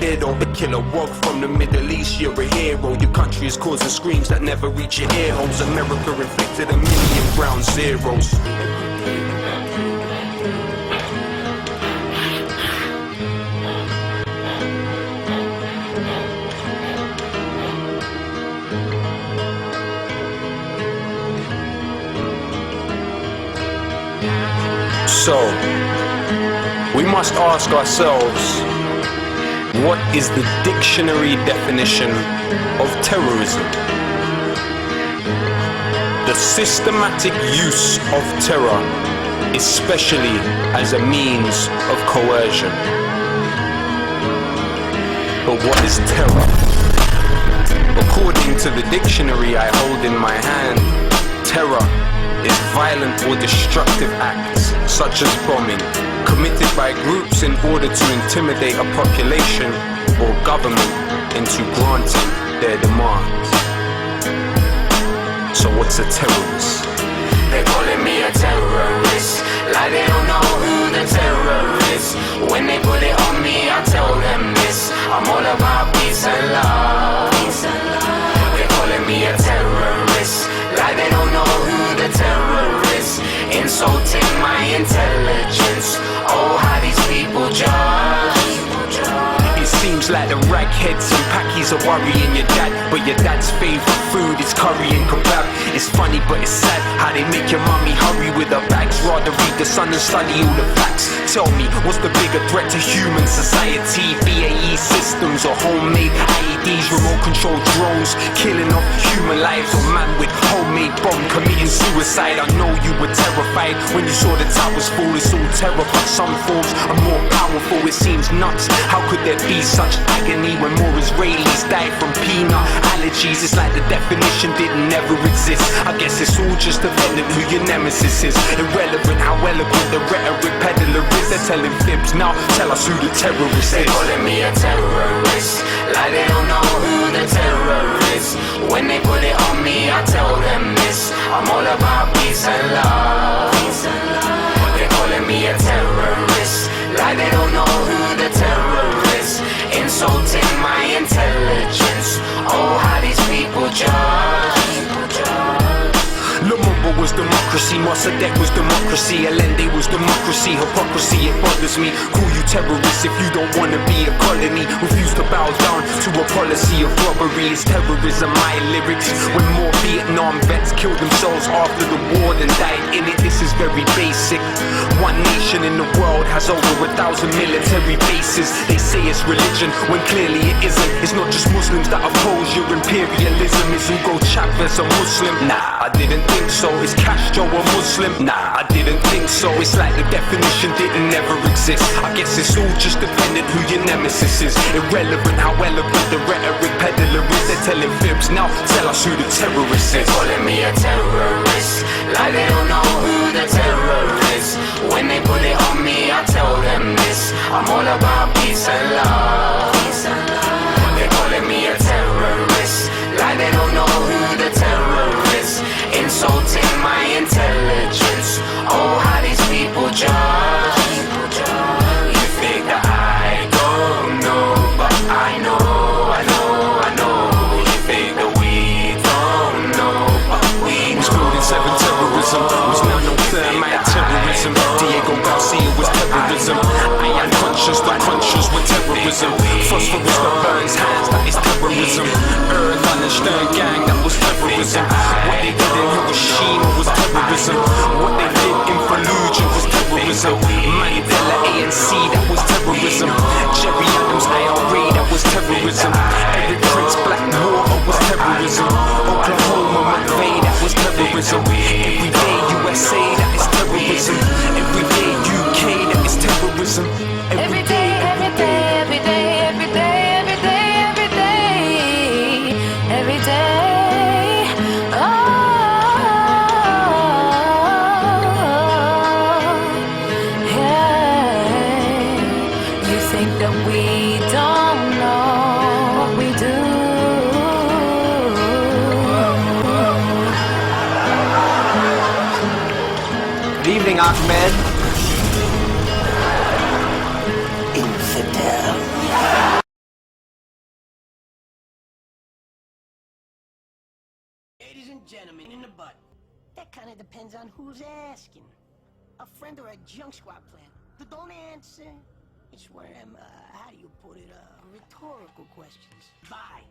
weirdo. The killer wog from the Middle East, you're a hero. Your country is causing screams that never reach your ear holes. America inflicted 1,000,000 ground zeros. So, we must ask ourselves, what is the dictionary definition of terrorism? The systematic use of terror, especially as a means of coercion. But what is terror? According to the dictionary I hold in my hand, terror is violent or destructive acts, such as bombing, committed by groups in order to intimidate a population or government into granting their demands. So what's a terrorist? They're calling me a terrorist, like they don't know who the terror is. When they put it on me, I tell them this: I'm all about peace and love. They're calling me a terrorist, like they don't know who the terror is. Insulting my intelligence. Oh, how these people judge. It seems like the ragheads and packies are worrying your dad, but your dad's favorite food is curry and kebab. It's funny but it's sad how they make your mommy hurry with her bags, rather read the Sun and study all the facts. Tell me, what's the bigger threat to human society? BAE systems or homemade IEDs, remote control drones killing off human lives, or man with homemade bomb committing suicide? I know you were terrified when you saw the towers fall. It's all terror, but some forms are more powerful. It seems nuts. How could there be such agony when more Israelis die from peanut allergies? It's like the definition didn't ever exist. I guess it's all just dependent who your nemesis is. Irrelevant how eloquent the rhetoric peddler is. They're telling fibs now. Tell us who the terrorist They're is. calling me a terrorist, like they don't know who the terror is. When they put it on me, I tell them this: I'm all about peace and love. They're calling me a terrorist, like they don't know who the terror is. Insulting my intelligence. Oh, how these people judge. Lumumba was democracy, Mossadegh was democracy, Allende was democracy. Hypocrisy, it bothers me. Call you terrorists if you don't wanna be a colony. Refuse to bow down to a policy of robbery. It's terrorism, my lyrics. When more Vietnam vets killed themselves after the war than died in it. This is very basic. One nation in the world has over 1,000 military bases. They say it's religion when clearly it isn't. It's not just Muslims that oppose your imperialism. Is Hugo Chavez a Muslim? Nah, I didn't think so. Is Castro a Muslim? Nah, I didn't think so. It's like the definition didn't ever exist. I guess it's all just dependent who your nemesis is. Irrelevant how eloquent the rhetoric peddler is. They're telling fibs now. Tell us who the terrorist is. They're calling me a terrorist, like they don't know who the terror is. When they put it on me, I tell them this: I'm all about peace and love. They're calling me a terrorist, like they don't know who the terror is. Insulting my intelligence. Oh, how these people judge. You think that I don't know, but I know. You think that we don't know, but we know. Was building 7 terrorism, was now no thermite terrorism. Diego Garcia was terrorism. I am conscious, the conscious were terrorism. Phosphorus that burns hands, that is terrorism. Erdogan and Stern gang, that was terrorism. What they did in Hiroshima was terrorism. What they did in Fallujah was terrorism. Mandela ANC, that was terrorism. Jerry Adams IRA, that was terrorism. Eric Prince Blackwater was terrorism. Oklahoma McVeigh, that was terrorism. Everyday USA, that is terrorism. Everyday UK, that is terrorism. Every day, every day, every day, every day, every day, every day, every day. Oh, yeah. You think that we don't know what we do? Good evening, Ahmed. and gentlemen in the butt. That kind of depends on who's asking. A friend or a junk squad plan. But don't answer. It's one of them, how do you put it, rhetorical questions. Bye.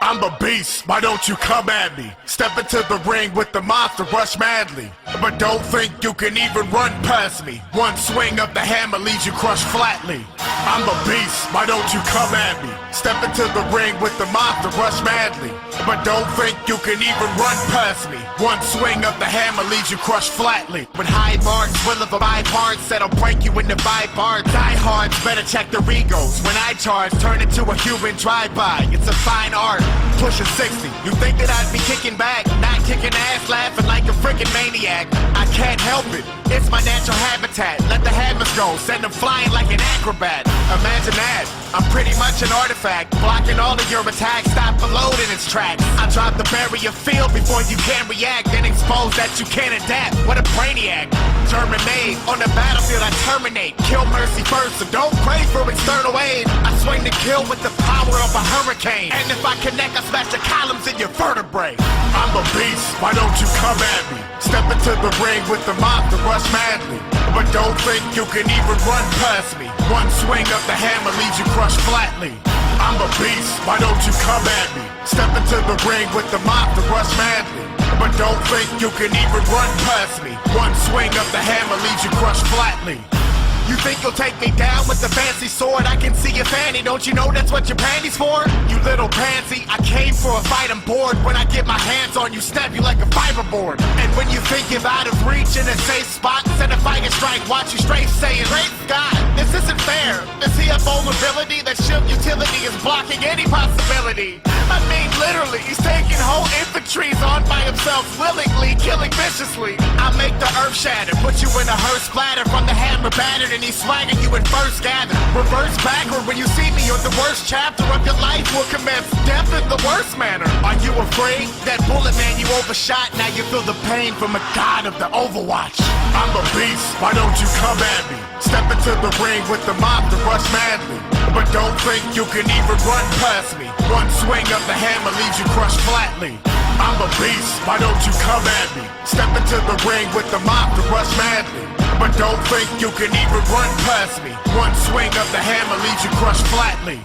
I'm a beast, why don't you come at me? Step into the ring with the monster, rush madly. But don't think you can even run past me. One swing of the hammer leaves you crushed flatly. I'm a beast, why don't you come at me? Step into the ring with the monster, rush madly. But don't think you can even run past me. One swing of the hammer leaves you crushed flatly. With high marks, will of a five hearts that'll break you into 5 parts. Diehards better check their egos. When I charge, turn into a human drive-by. It's a fine art. Pushing 60, you think that I'd be kicking back, not kicking ass, laughing like a freaking maniac. I can't help it, it's my natural habitat. Let the hammers go, send them flying like an acrobat. Imagine that, I'm pretty much an artifact, blocking all of your attacks, stop the load in its tracks. I drop the barrier field before you can react, then expose that you can't adapt. What a brainiac, German made, on the battlefield I terminate. Kill mercy first, so don't pray for external aid. I swing to kill with the power of a hurricane, and if I connect, I smash the columns in your vertebrae. I'm a beast, why don't you come at me? Step into the ring with the monster, rush madly. But don't think you can even run past me. One swing of the hammer leaves you crushed flatly. I'm a beast, why don't you come at me? Step into the ring with the monster, rush madly. But don't think you can even run past me. One swing of the hammer leaves you crushed flatly. You think you'll take me down with the fancy sword? I can see your fanny, don't you know that's what your panties for? You little pansy, I came for a fight, I'm bored. When I get my hands on you, snap you like a fiberboard. And when you think you're out of reach in a safe spot, send a fire strike, watch you straight saying, great Scott, this isn't fair. Does he have vulnerability? That shield utility is blocking any possibility. I mean literally, he's taking whole infantries on by himself, willingly, killing viciously. I make the earth shatter, put you in a hearse splatter from the hammer battered, and he's swagging you in first gather. Reverse backward when you see me, or the worst chapter of your life will commence. Death in the worst manner. Are you afraid? That bullet man you overshot, now you feel the pain from a god of the Overwatch. I'm a beast, why don't you come at me? Step into the ring with the monster, rush madly. But don't think you can even run past me. One swing of the hammer leaves you crushed flatly. I'm a beast, why don't you come at me? Step into the ring with the monster, rush madly. But don't think you can even run past me. One swing of the hammer leaves you crushed flatly.